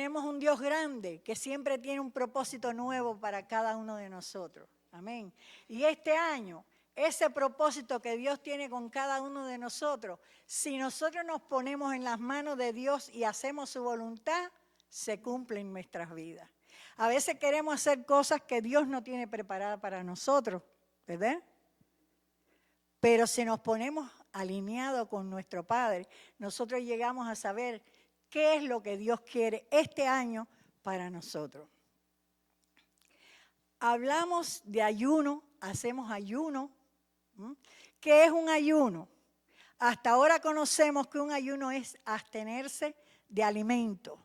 Tenemos un Dios grande que siempre tiene un propósito nuevo para cada uno de nosotros. Amén. Y este año, ese propósito que Dios tiene con cada uno de nosotros, si nosotros nos ponemos en las manos de Dios y hacemos su voluntad, se cumple en nuestras vidas. A veces queremos hacer cosas que Dios no tiene preparadas para nosotros, ¿verdad? Pero si nos ponemos alineados con nuestro Padre, nosotros llegamos a saber qué es lo que Dios quiere este año para nosotros. Hablamos de ayuno, hacemos ayuno. ¿Qué es un ayuno? Hasta ahora conocemos que un ayuno es abstenerse de alimento.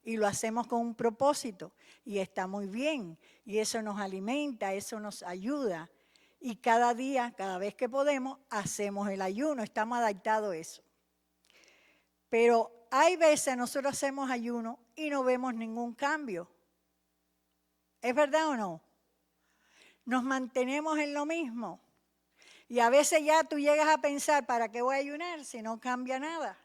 Y lo hacemos con un propósito y está muy bien. Y eso nos alimenta, eso nos ayuda. Y cada día, cada vez que podemos, hacemos el ayuno, estamos adaptados a eso. Pero hay veces nosotros hacemos ayuno y no vemos ningún cambio. ¿Es verdad o no? Nos mantenemos en lo mismo. Y a veces ya tú llegas a pensar, ¿para qué voy a ayunar si no cambia nada?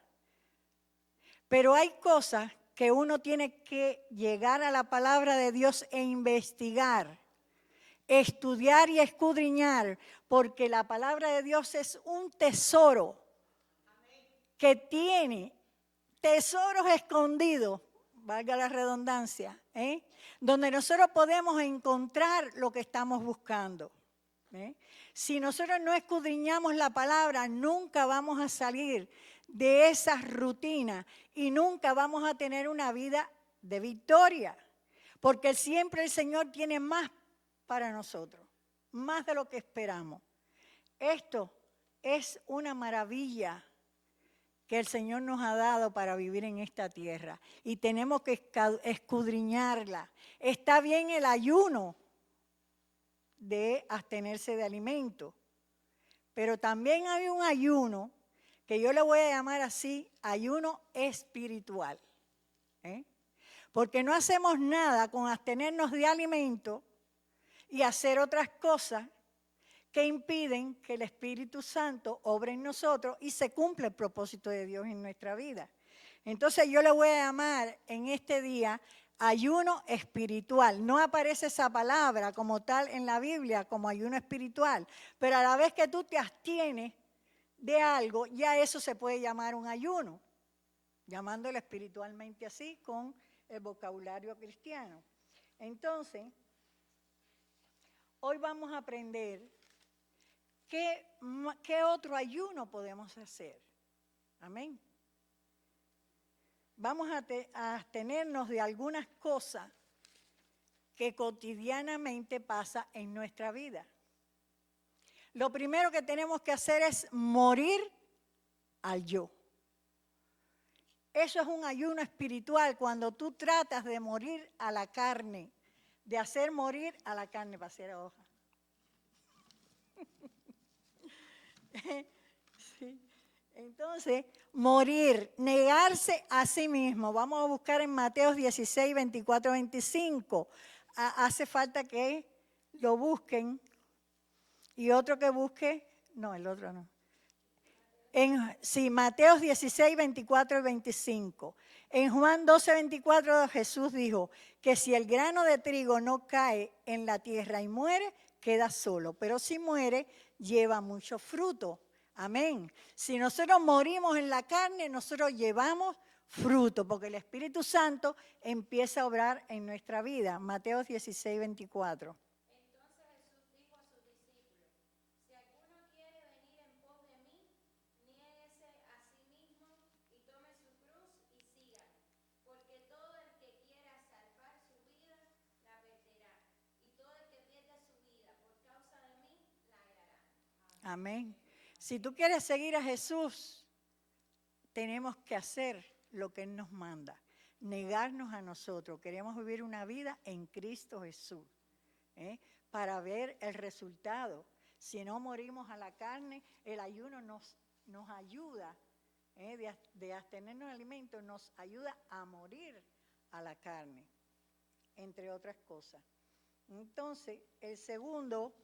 Pero hay cosas que uno tiene que llegar a la palabra de Dios e investigar, estudiar y escudriñar, porque la palabra de Dios es un tesoro que tiene tesoros escondidos, valga la redundancia, donde nosotros podemos encontrar lo que estamos buscando. Si nosotros no escudriñamos la palabra, nunca vamos a salir de esas rutinas y nunca vamos a tener una vida de victoria, porque siempre el Señor tiene más para nosotros, más de lo que esperamos. Esto es una maravilla que el Señor nos ha dado para vivir en esta tierra y tenemos que escudriñarla. Está bien el ayuno de abstenerse de alimento, pero también hay un ayuno que yo le voy a llamar así, ayuno espiritual. Porque no hacemos nada con abstenernos de alimento y hacer otras cosas que impiden que el Espíritu Santo obre en nosotros y se cumpla el propósito de Dios en nuestra vida. Entonces yo le voy a llamar en este día ayuno espiritual. No aparece esa palabra como tal en la Biblia como ayuno espiritual, pero a la vez que tú te abstienes de algo, ya eso se puede llamar un ayuno, llamándolo espiritualmente así con el vocabulario cristiano. Entonces, hoy vamos a aprender ¿qué otro ayuno podemos hacer? Amén. Vamos a abstenernos de algunas cosas que cotidianamente pasa en nuestra vida. Lo primero que tenemos que hacer es morir al yo. Eso es un ayuno espiritual cuando tú tratas de morir a la carne, de hacer morir a la carne, pasé la hoja. Sí. Entonces, morir, negarse a sí mismo. Vamos a buscar en Mateo 16, 24, 25. Hace falta que lo busquen. Y otro que busque, no, el otro no. Sí, Mateo 16, 24 y 25. En Juan 12, 24 Jesús dijo que si el grano de trigo no cae en la tierra y muere, queda solo. Pero si muere, lleva mucho fruto. Amén. Si nosotros morimos en la carne, nosotros llevamos fruto, porque el Espíritu Santo empieza a obrar en nuestra vida. Mateo 16, 24. Amén. Si tú quieres seguir a Jesús, tenemos que hacer lo que Él nos manda, negarnos a nosotros. Queremos vivir una vida en Cristo Jesús, para ver el resultado. Si no morimos a la carne, el ayuno nos ayuda, de abstenernos de alimentos, nos ayuda a morir a la carne, entre otras cosas. Entonces, el segundo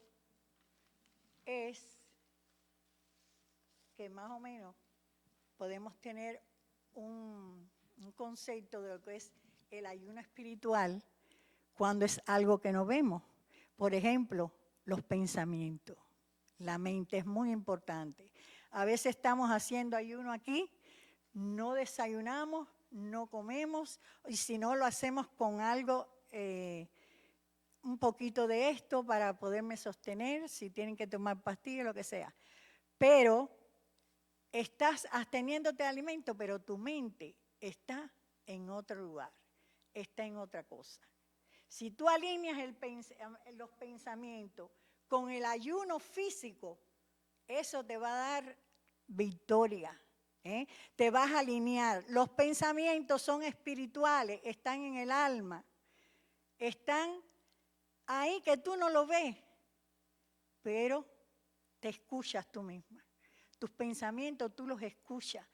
es que más o menos podemos tener un concepto de lo que es el ayuno espiritual cuando es algo que no vemos. Por ejemplo, los pensamientos. La mente es muy importante. A veces estamos haciendo ayuno aquí, no desayunamos, no comemos, y si no lo hacemos con algo, un poquito de esto para poderme sostener, si tienen que tomar pastillas, lo que sea. Pero estás absteniéndote de alimento, pero tu mente está en otro lugar, está en otra cosa. Si tú alineas los pensamientos con el ayuno físico, eso te va a dar victoria. Te vas a alinear. Los pensamientos son espirituales, están en el alma, están ahí que tú no lo ves, pero te escuchas tú misma. Tus pensamientos tú los escuchas.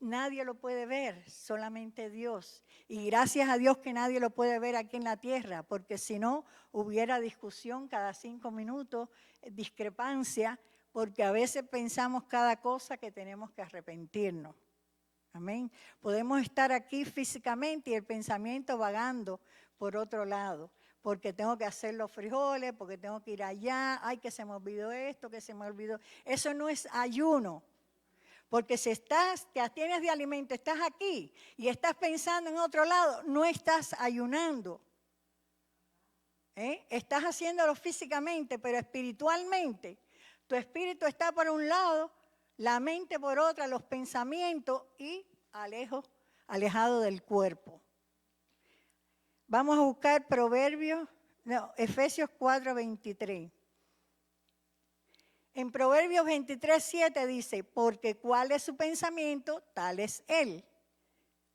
Nadie lo puede ver, solamente Dios. Y gracias a Dios que nadie lo puede ver aquí en la tierra, porque si no, hubiera discusión cada 5 minutos, discrepancia, porque a veces pensamos cada cosa que tenemos que arrepentirnos. Amén. Podemos estar aquí físicamente y el pensamiento vagando por otro lado, porque tengo que hacer los frijoles, porque tengo que ir allá, ay, que se me olvidó esto, que se me olvidó. Eso no es ayuno. Porque si te abstienes de alimento, estás aquí y estás pensando en otro lado, no estás ayunando. Estás haciéndolo físicamente, pero espiritualmente. Tu espíritu está por un lado, la mente por otra, los pensamientos y alejado del cuerpo. Vamos a buscar Efesios 4:23. En Proverbios 23:7 dice, porque cuál es su pensamiento, tal es él.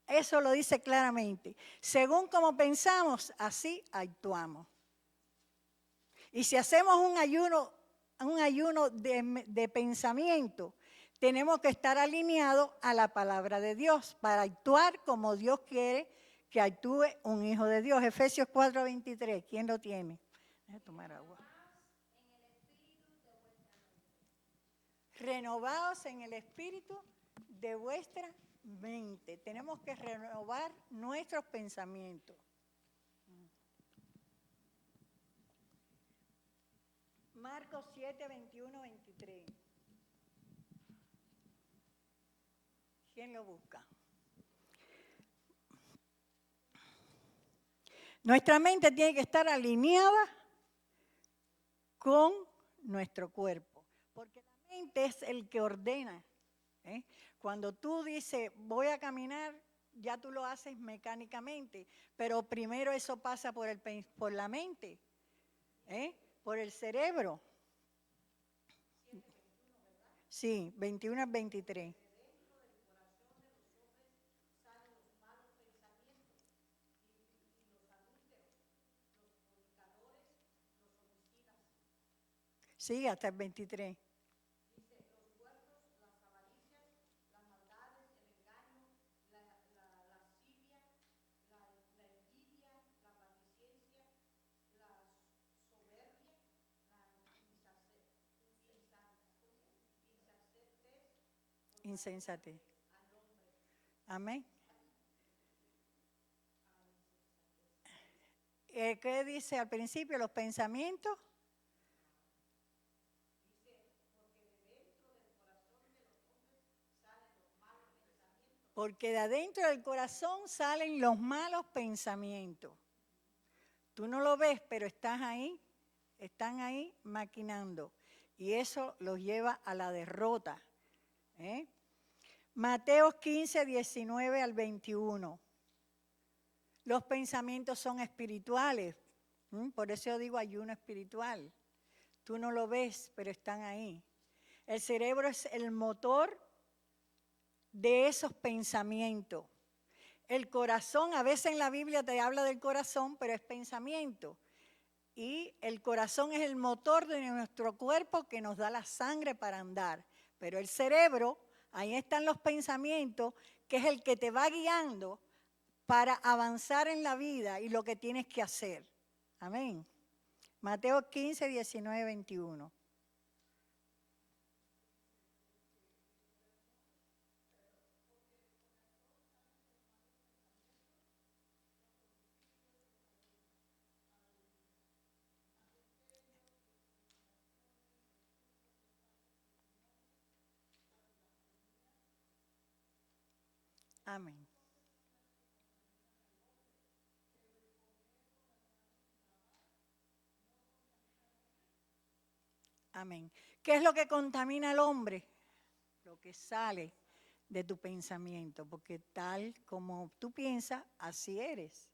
Eso lo dice claramente. Según como pensamos, así actuamos. Y si hacemos un ayuno de pensamiento, tenemos que estar alineados a la palabra de Dios para actuar como Dios quiere que actúe un hijo de Dios. Efesios 4:23, ¿quién lo tiene? Déjame tomar agua. Renovados en el espíritu de vuestra mente. Tenemos que renovar nuestros pensamientos. Marcos 7, 21, 23. ¿Quién lo busca? Nuestra mente tiene que estar alineada con nuestro cuerpo, porque la mente es el que ordena. Cuando tú dices, voy a caminar, ya tú lo haces mecánicamente, pero primero eso pasa por la mente, por el cerebro. Sí, 21 al 23. Sí, hasta el 23. Insensatez. Amén. ¿Qué dice al principio? Los pensamientos. Porque de adentro del corazón salen los malos pensamientos. Tú no lo ves, pero están ahí maquinando. Y eso los lleva a la derrota. Mateo 15, 19 al 21. Los pensamientos son espirituales. Por eso yo digo ayuno espiritual. Tú no lo ves, pero están ahí. El cerebro es el motor de esos pensamientos. El corazón, a veces en la Biblia te habla del corazón, pero es pensamiento. Y el corazón es el motor de nuestro cuerpo que nos da la sangre para andar. Pero el cerebro, ahí están los pensamientos, que es el que te va guiando para avanzar en la vida y lo que tienes que hacer. Amén. Mateo 15, 19, 21. Amén. Amén. ¿Qué es lo que contamina al hombre? Lo que sale de tu pensamiento, porque tal como tú piensas, así eres.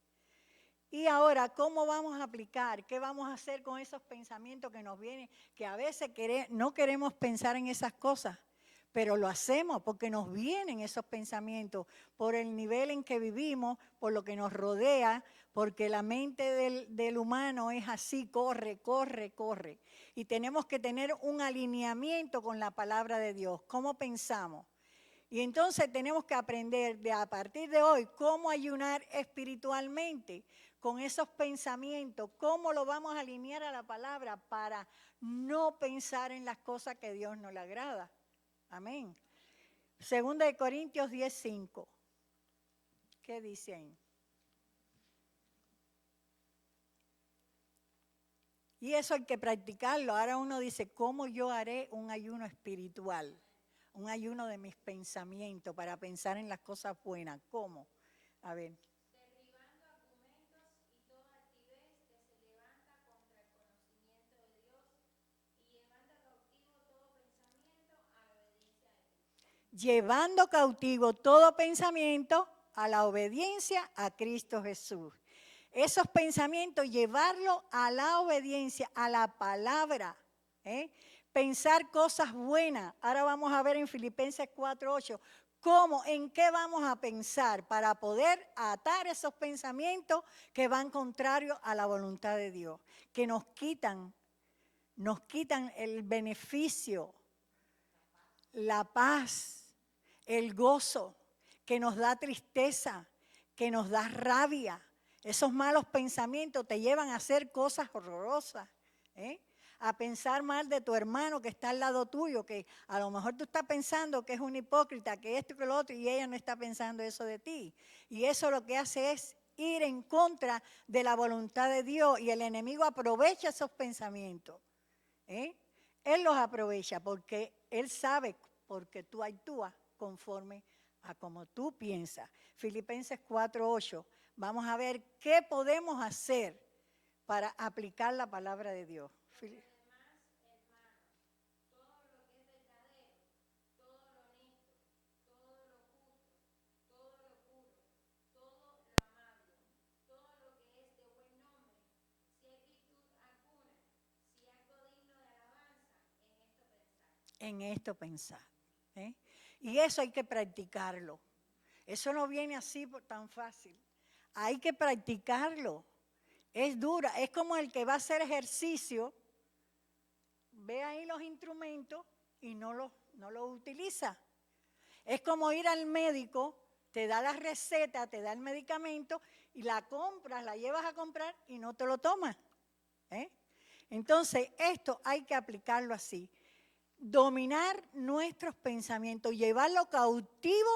Y ahora, ¿cómo vamos a aplicar? ¿Qué vamos a hacer con esos pensamientos que nos vienen? Que a veces no queremos pensar en esas cosas, pero lo hacemos porque nos vienen esos pensamientos por el nivel en que vivimos, por lo que nos rodea, porque la mente del humano es así, corre, corre, corre. Y tenemos que tener un alineamiento con la palabra de Dios. ¿Cómo pensamos? Y entonces tenemos que aprender a partir de hoy cómo ayunar espiritualmente con esos pensamientos, cómo lo vamos a alinear a la palabra para no pensar en las cosas que a Dios no le agrada. Amén. Segunda de Corintios 10:5. ¿Qué dice ahí? Y eso hay que practicarlo. Ahora uno dice, ¿cómo yo haré un ayuno espiritual? Un ayuno de mis pensamientos para pensar en las cosas buenas. ¿Cómo? A ver. Derribando argumentos y toda altivez que se levanta contra el conocimiento de Dios y llevando cautivo todo pensamiento a la obediencia de Cristo. Llevando cautivo todo pensamiento a la obediencia a Cristo Jesús. Esos pensamientos, llevarlo a la obediencia, a la palabra. ¿eh? Pensar cosas buenas. Ahora vamos a ver en Filipenses 4:8 cómo, en qué vamos a pensar para poder atar esos pensamientos que van contrarios a la voluntad de Dios, que nos quitan el beneficio, la paz, el gozo, que nos da tristeza, que nos da rabia. Esos malos pensamientos te llevan a hacer cosas horrorosas, a pensar mal de tu hermano que está al lado tuyo, que a lo mejor tú estás pensando que es un hipócrita, que esto y que lo otro, y ella no está pensando eso de ti. Y eso lo que hace es ir en contra de la voluntad de Dios, y el enemigo aprovecha esos pensamientos. Él los aprovecha porque él sabe porque tú actúas conforme a como tú piensas. Filipenses 4:8. Vamos a ver qué podemos hacer para aplicar la palabra de Dios. Todo lo que es verdadero, todo lo honesto, todo lo justo, todo lo puro, todo lo amable, todo lo que es de buen nombre, si hay virtud alguna, si algo digno de alabanza, en esto pensar. En esto pensar. Y eso hay que practicarlo. Eso no viene así tan fácil. Hay que practicarlo. Es dura. Es como el que va a hacer ejercicio, ve ahí los instrumentos y no los utiliza. Es como ir al médico, te da la receta, te da el medicamento y la compras, la llevas a comprar y no te lo tomas. Entonces, esto hay que aplicarlo así. Dominar nuestros pensamientos, llevarlo cautivo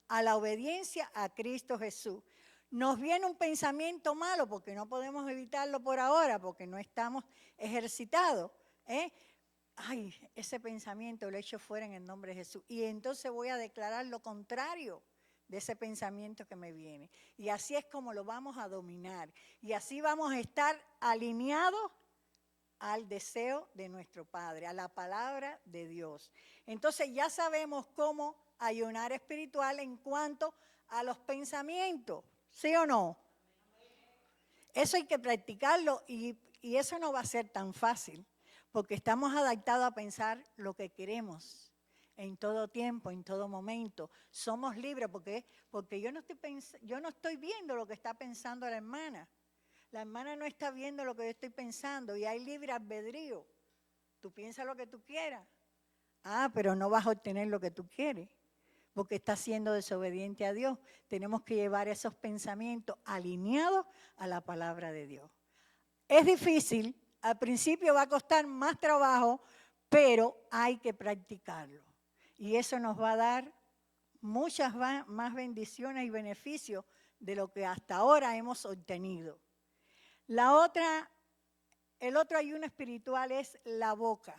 a la obediencia a Cristo Jesús. Nos viene un pensamiento malo porque no podemos evitarlo por ahora, porque no estamos ejercitados. Ay, ese pensamiento lo echo fuera en el nombre de Jesús. Y entonces voy a declarar lo contrario de ese pensamiento que me viene. Y así es como lo vamos a dominar. Y así vamos a estar alineados al deseo de nuestro Padre, a la palabra de Dios. Entonces ya sabemos cómo ayunar espiritual en cuanto a los pensamientos, ¿sí o no? Eso hay que practicarlo y eso no va a ser tan fácil, porque estamos adaptados a pensar lo que queremos en todo tiempo, en todo momento. Somos libres porque yo no estoy viendo lo que está pensando la hermana. La hermana no está viendo lo que yo estoy pensando y hay libre albedrío. Tú piensas lo que tú quieras. Pero no vas a obtener lo que tú quieres porque estás siendo desobediente a Dios. Tenemos que llevar esos pensamientos alineados a la palabra de Dios. Es difícil, al principio va a costar más trabajo, pero hay que practicarlo. Y eso nos va a dar muchas más bendiciones y beneficios de lo que hasta ahora hemos obtenido. El otro ayuno espiritual es la boca.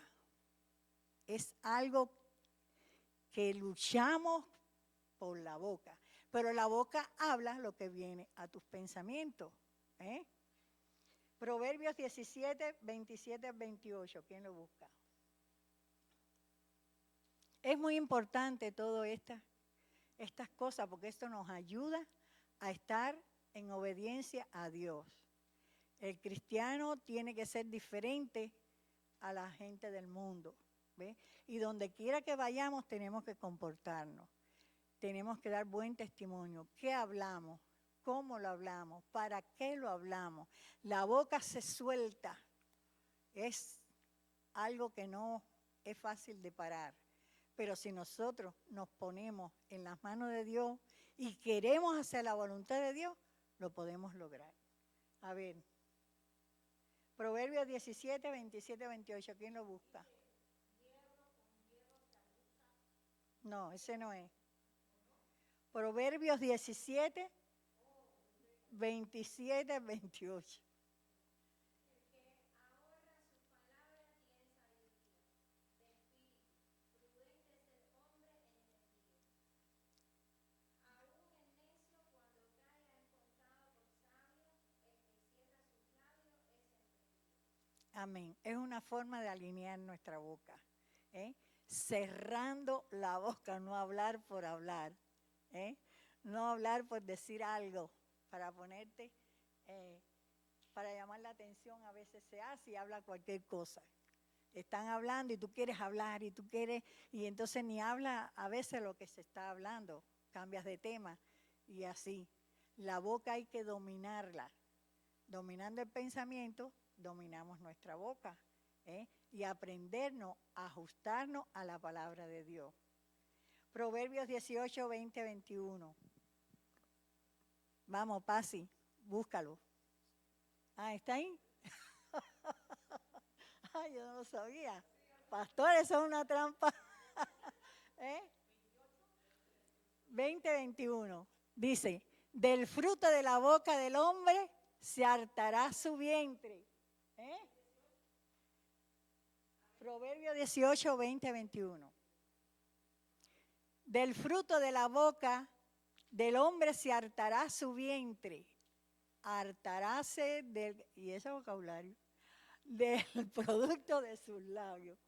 Es algo que luchamos por la boca. pero la boca habla lo que viene a tus pensamientos. Proverbios 17, 27, 28. ¿Quién lo busca? Es muy importante todo estas cosas porque esto nos ayuda a estar en obediencia a Dios. El cristiano tiene que ser diferente a la gente del mundo. ¿Ve? Y donde quiera que vayamos tenemos que comportarnos. Tenemos que dar buen testimonio. ¿Qué hablamos? ¿Cómo lo hablamos? ¿Para qué lo hablamos? La boca se suelta. Es algo que no es fácil de parar. Pero si nosotros nos ponemos en las manos de Dios y queremos hacer la voluntad de Dios, lo podemos lograr. A ver, Proverbios 17, 27, 28. ¿Quién lo busca? No, ese no es. Proverbios 17, 27, 28. Amén. Es una forma de alinear nuestra boca. Cerrando la boca, no hablar por hablar. No hablar por decir algo, para ponerte, para llamar la atención. A veces se hace y habla cualquier cosa. Están hablando y tú quieres hablar y tú quieres, y entonces ni habla a veces lo que se está hablando. Cambias de tema y así. La boca hay que dominarla. Dominando el pensamiento, dominamos nuestra boca. Y aprendernos, ajustarnos a la palabra de Dios. Proverbios 18, 20, 21. Vamos, Pasi, búscalo. Ah, ¿está ahí? Ay, yo no lo sabía. Pastor, eso es una trampa. 20, 21. Dice, del fruto de la boca del hombre se hartará su vientre. Proverbio 18, 20, 21. Del fruto de la boca del hombre se hartará su vientre. Hartaráse del, y ese vocabulario, del producto de sus labios.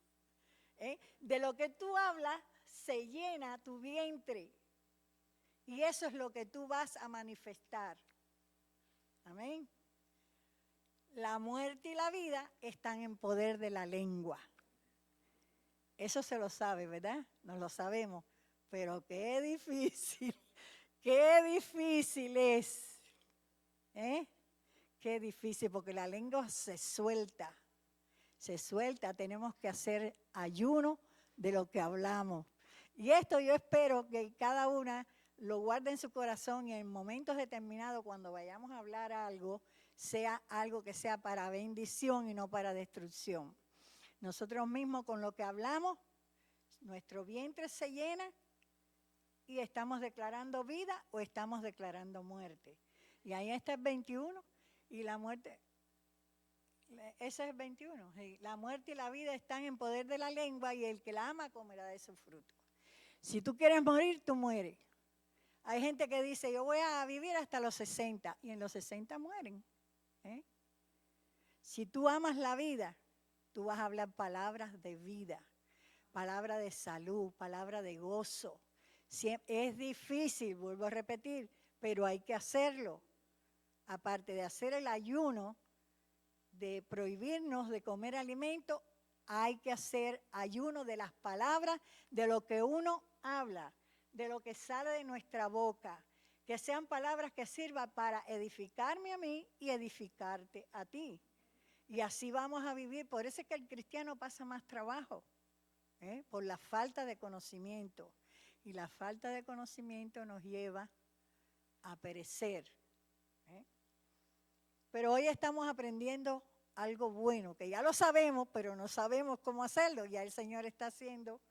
De lo que tú hablas se llena tu vientre. Y eso es lo que tú vas a manifestar. Amén. La muerte y la vida están en poder de la lengua. Eso se lo sabe, ¿verdad? No lo sabemos. Pero qué difícil es. Qué difícil, porque la lengua se suelta. Tenemos que hacer ayuno de lo que hablamos. Y esto yo espero que cada una lo guarde en su corazón y en momentos determinados, cuando vayamos a hablar algo, sea algo que sea para bendición y no para destrucción. Nosotros mismos con lo que hablamos, nuestro vientre se llena y estamos declarando vida o estamos declarando muerte. Y ahí está el 21 y la muerte, ese es el 21. Sí. La muerte y la vida están en poder de la lengua y el que la ama comerá de su fruto. Si tú quieres morir, tú mueres. Hay gente que dice, yo voy a vivir hasta los 60 y en los 60 mueren. Si tú amas la vida, tú vas a hablar palabras de vida, palabras de salud, palabras de gozo. Es difícil, vuelvo a repetir, pero hay que hacerlo. Aparte de hacer el ayuno, de prohibirnos de comer alimento, hay que hacer ayuno de las palabras, de lo que uno habla, de lo que sale de nuestra boca, que sean palabras que sirvan para edificarme a mí y edificarte a ti. Y así vamos a vivir. Por eso es que el cristiano pasa más trabajo, por la falta de conocimiento. Y la falta de conocimiento nos lleva a perecer. Pero hoy estamos aprendiendo algo bueno, que ya lo sabemos, pero no sabemos cómo hacerlo. Ya el Señor está haciendo,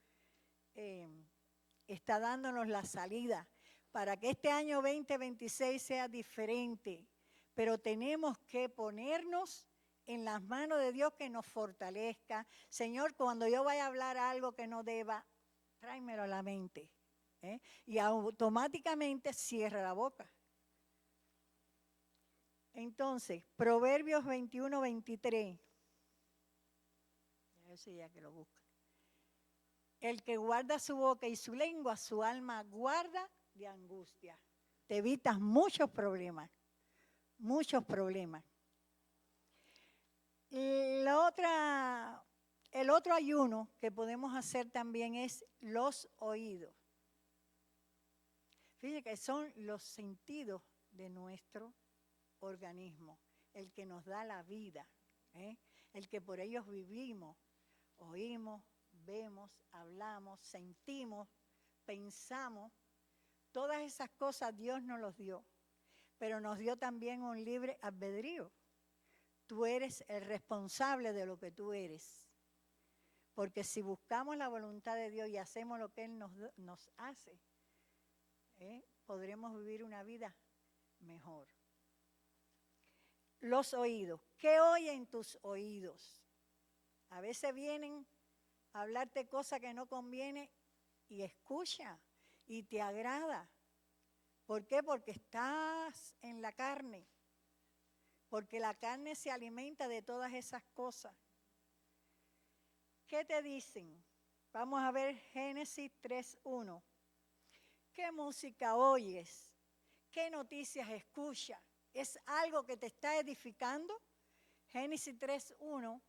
está dándonos la salida para que este año 2026 sea diferente. Pero tenemos que ponernos en las manos de Dios, que nos fortalezca. Señor, cuando yo vaya a hablar algo que no deba, tráemelo a la mente. Y automáticamente cierra la boca. Entonces, Proverbios 21, 23. A ver si ya que lo busca. El que guarda su boca y su lengua, su alma guarda de angustia. Te evitas muchos problemas, muchos problemas. El otro ayuno que podemos hacer también es los oídos. Fíjense que son los sentidos de nuestro organismo, el que nos da la vida, el que por ellos vivimos, oímos, vemos, hablamos, sentimos, pensamos. Todas esas cosas Dios nos los dio, pero nos dio también un libre albedrío. Tú eres el responsable de lo que tú eres. Porque si buscamos la voluntad de Dios y hacemos lo que Él nos hace, podremos vivir una vida mejor. Los oídos. ¿Qué oyen tus oídos? A veces vienen a hablarte cosas que no conviene y escucha y te agrada. ¿Por qué? Porque estás en la carne. Porque la carne se alimenta de todas esas cosas. ¿Qué te dicen? Vamos a ver Génesis 3:1. ¿Qué música oyes? ¿Qué noticias escuchas? ¿Es algo que te está edificando? Génesis 3:1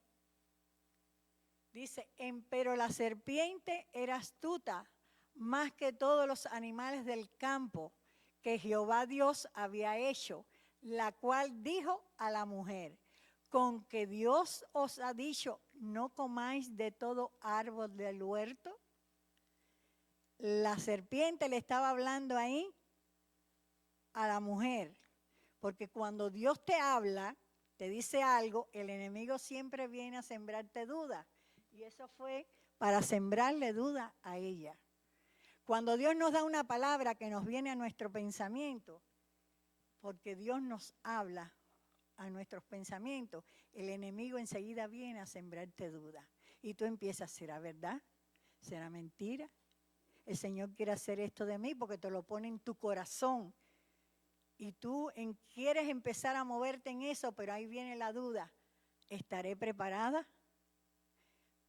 dice, pero la serpiente era astuta más que todos los animales del campo que Jehová Dios había hecho, la cual dijo a la mujer, con que Dios os ha dicho, no comáis de todo árbol del huerto. La serpiente le estaba hablando ahí a la mujer, porque cuando Dios te habla, te dice algo, el enemigo siempre viene a sembrarte duda. Y eso fue para sembrarle duda a ella. Cuando Dios nos da una palabra que nos viene a nuestro pensamiento, porque Dios nos habla a nuestros pensamientos, el enemigo enseguida viene a sembrarte duda. Y tú empiezas, ¿será verdad? ¿Será mentira? El Señor quiere hacer esto de mí porque te lo pone en tu corazón. Y tú quieres empezar a moverte en eso, pero ahí viene la duda. ¿Estaré preparada?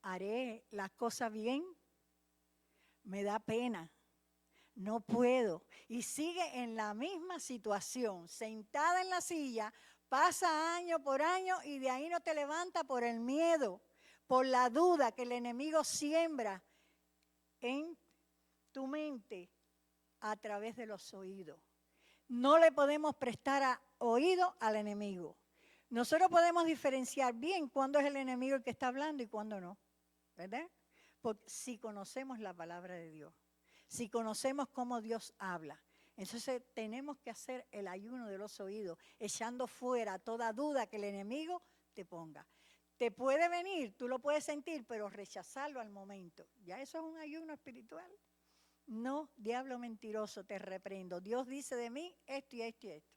¿Haré las cosas bien? Me da pena. No puedo. Y sigue en la misma situación, sentada en la silla, pasa año por año y de ahí no te levanta por el miedo, por la duda que el enemigo siembra en tu mente a través de los oídos. No le podemos prestar oído al enemigo. Nosotros podemos diferenciar bien cuándo es el enemigo el que está hablando y cuándo no, ¿verdad? Porque si conocemos la palabra de Dios, si conocemos cómo Dios habla, entonces tenemos que hacer el ayuno de los oídos, echando fuera toda duda que el enemigo te ponga. Te puede venir, tú lo puedes sentir, pero rechazarlo al momento. Ya eso es un ayuno espiritual. No, diablo mentiroso, te reprendo. Dios dice de mí esto y esto y esto.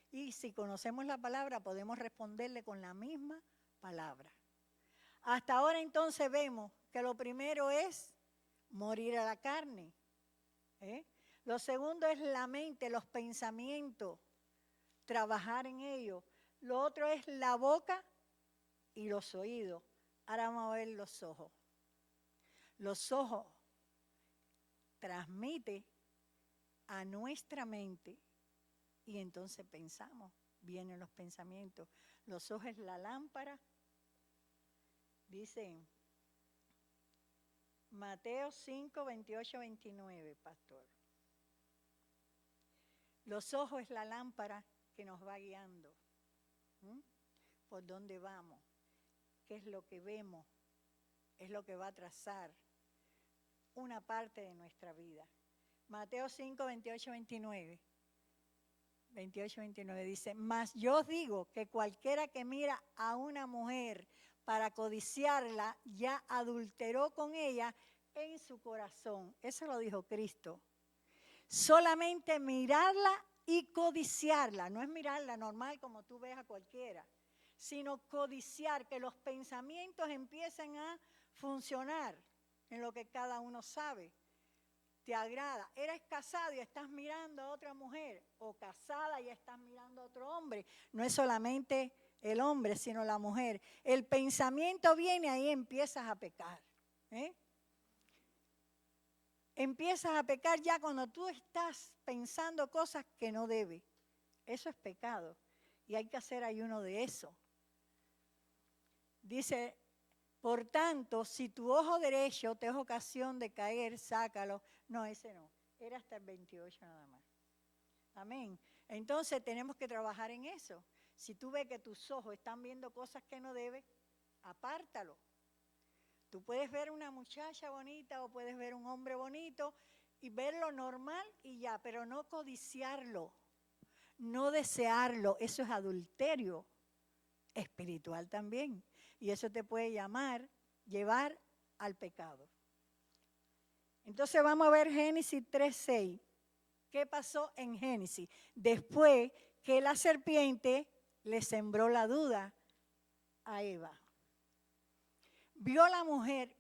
Y si conocemos la palabra, podemos responderle con la misma palabra. Hasta ahora entonces vemos que lo primero es morir a la carne. Lo segundo es la mente, los pensamientos, trabajar en ellos. Lo otro es la boca y los oídos. Ahora vamos a ver los ojos. Los ojos transmiten a nuestra mente y entonces pensamos, vienen los pensamientos. Los ojos es la lámpara, dicen Mateo 5, 28, 29, pastor. Los ojos es la lámpara que nos va guiando. ¿Por dónde vamos? ¿Qué es lo que vemos? Es lo que va a trazar una parte de nuestra vida. Mateo 5, 28, 29. 28, 29 dice, mas yo os digo que cualquiera que mira a una mujer para codiciarla, ya adulteró con ella en su corazón. Eso lo dijo Cristo. Solamente mirarla y codiciarla. No es mirarla normal como tú ves a cualquiera, sino codiciar, que los pensamientos empiecen a funcionar en lo que cada uno sabe. te agrada. Eres casado y estás mirando a otra mujer, o casada y estás mirando a otro hombre. No es solamente el hombre, sino la mujer. El pensamiento viene, ahí empiezas a pecar. Empiezas a pecar ya cuando tú estás pensando cosas que no debes. Eso es pecado y hay que hacer ayuno de eso. Dice, por tanto, si tu ojo derecho te es ocasión de caer, sácalo. No, ese no. Era hasta el 28 nada más. Amén. Entonces tenemos que trabajar en eso. Si tú ves que tus ojos están viendo cosas que no debes, apártalo. Tú puedes ver una muchacha bonita o puedes ver un hombre bonito y verlo normal y ya, pero no codiciarlo, no desearlo. Eso es adulterio espiritual también. Y eso te puede llevar al pecado. Entonces vamos a ver Génesis 3:6. ¿Qué pasó en Génesis? Después que la serpiente le sembró la duda a Eva. Vio la mujer,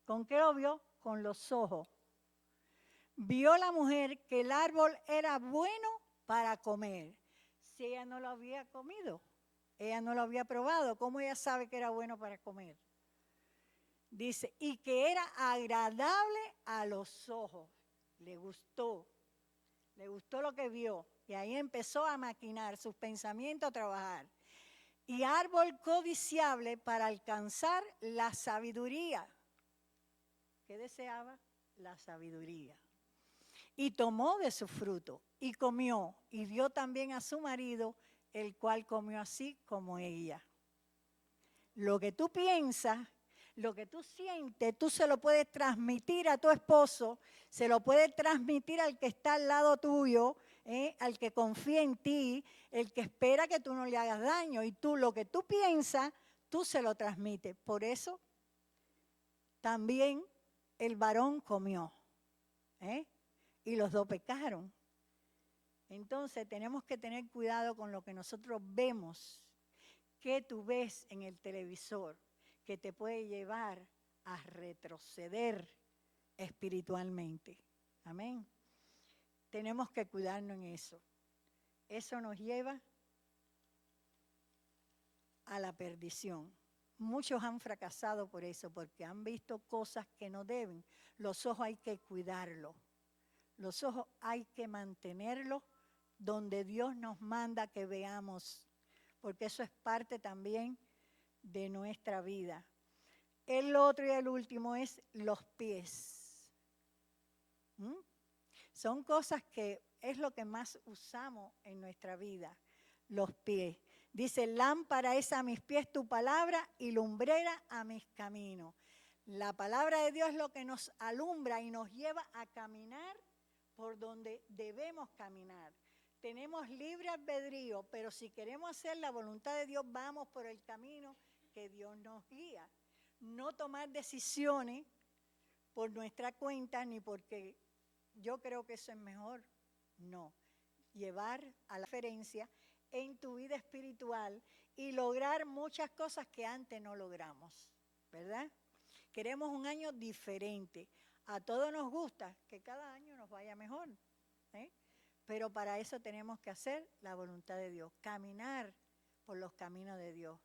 ¿con qué lo vio? Con los ojos. Vio la mujer que el árbol era bueno para comer. Si ella no lo había comido, ella no lo había probado, ¿cómo ella sabe que era bueno para comer? Dice, y que era agradable a los ojos. Le gustó lo que vio. Y ahí empezó a maquinar sus pensamientos, a trabajar. Y árbol codiciable para alcanzar la sabiduría. ¿Qué deseaba? La sabiduría. Y tomó de su fruto y comió y dio también a su marido, el cual comió así como ella. Lo que tú piensas, lo que tú sientes, tú se lo puedes transmitir a tu esposo, se lo puedes transmitir al que está al lado tuyo, al que confía en ti, el que espera que tú no le hagas daño. Y tú lo que tú piensas, tú se lo transmites. Por eso también el varón comió. Y los dos pecaron. Entonces tenemos que tener cuidado con lo que nosotros vemos, que tú ves en el televisor, que te puede llevar a retroceder espiritualmente. Amén. Tenemos que cuidarnos en eso. Eso nos lleva a la perdición. Muchos han fracasado por eso, porque han visto cosas que no deben. Los ojos hay que cuidarlos. Los ojos hay que mantenerlos donde Dios nos manda que veamos, porque eso es parte también de nuestra vida. El otro y el último es los pies. Son cosas que es lo que más usamos en nuestra vida, los pies. Dice, lámpara es a mis pies tu palabra y lumbrera a mis caminos. La palabra de Dios es lo que nos alumbra y nos lleva a caminar por donde debemos caminar. Tenemos libre albedrío, pero si queremos hacer la voluntad de Dios, vamos por el camino que Dios nos guía. No tomar decisiones por nuestra cuenta ni porque yo creo que eso es mejor. No. Llevar a la diferencia en tu vida espiritual y lograr muchas cosas que antes no logramos, ¿verdad? Queremos un año diferente. A todos nos gusta que cada año nos vaya mejor, pero para eso tenemos que hacer la voluntad de Dios, caminar por los caminos de Dios,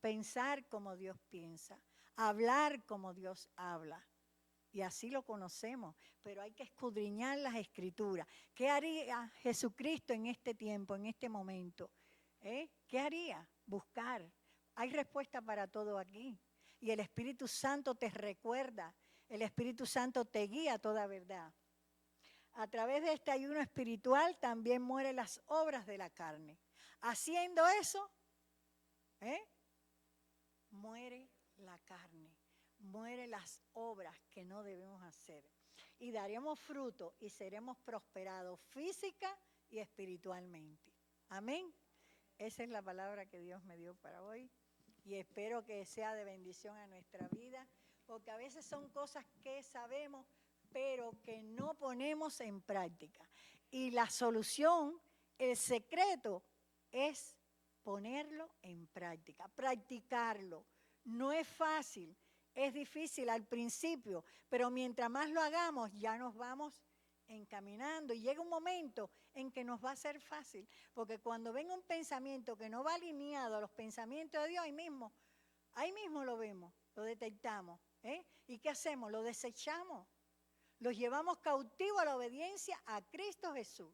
pensar como Dios piensa, hablar como Dios habla. Y así lo conocemos, pero hay que escudriñar las Escrituras. ¿Qué haría Jesucristo en este tiempo, en este momento? ¿Qué haría? Buscar. Hay respuesta para todo aquí. Y el Espíritu Santo te recuerda, el Espíritu Santo te guía a toda verdad. A través de este ayuno espiritual también mueren las obras de la carne. Haciendo eso, muere la carne, mueren las obras que no debemos hacer. Y daremos fruto y seremos prosperados física y espiritualmente. Amén. Esa es la palabra que Dios me dio para hoy. Y espero que sea de bendición a nuestra vida, porque a veces son cosas que sabemos, pero que no ponemos en práctica. Y la solución, el secreto, es ponerlo en práctica, practicarlo. No es fácil, Es difícil al principio, pero mientras más lo hagamos, ya nos vamos encaminando y llega un momento en que nos va a ser fácil, porque cuando venga un pensamiento que no va alineado a los pensamientos de Dios, ahí mismo lo vemos, lo detectamos. ¿Y qué hacemos? Lo desechamos, los llevamos cautivo a la obediencia a Cristo Jesús.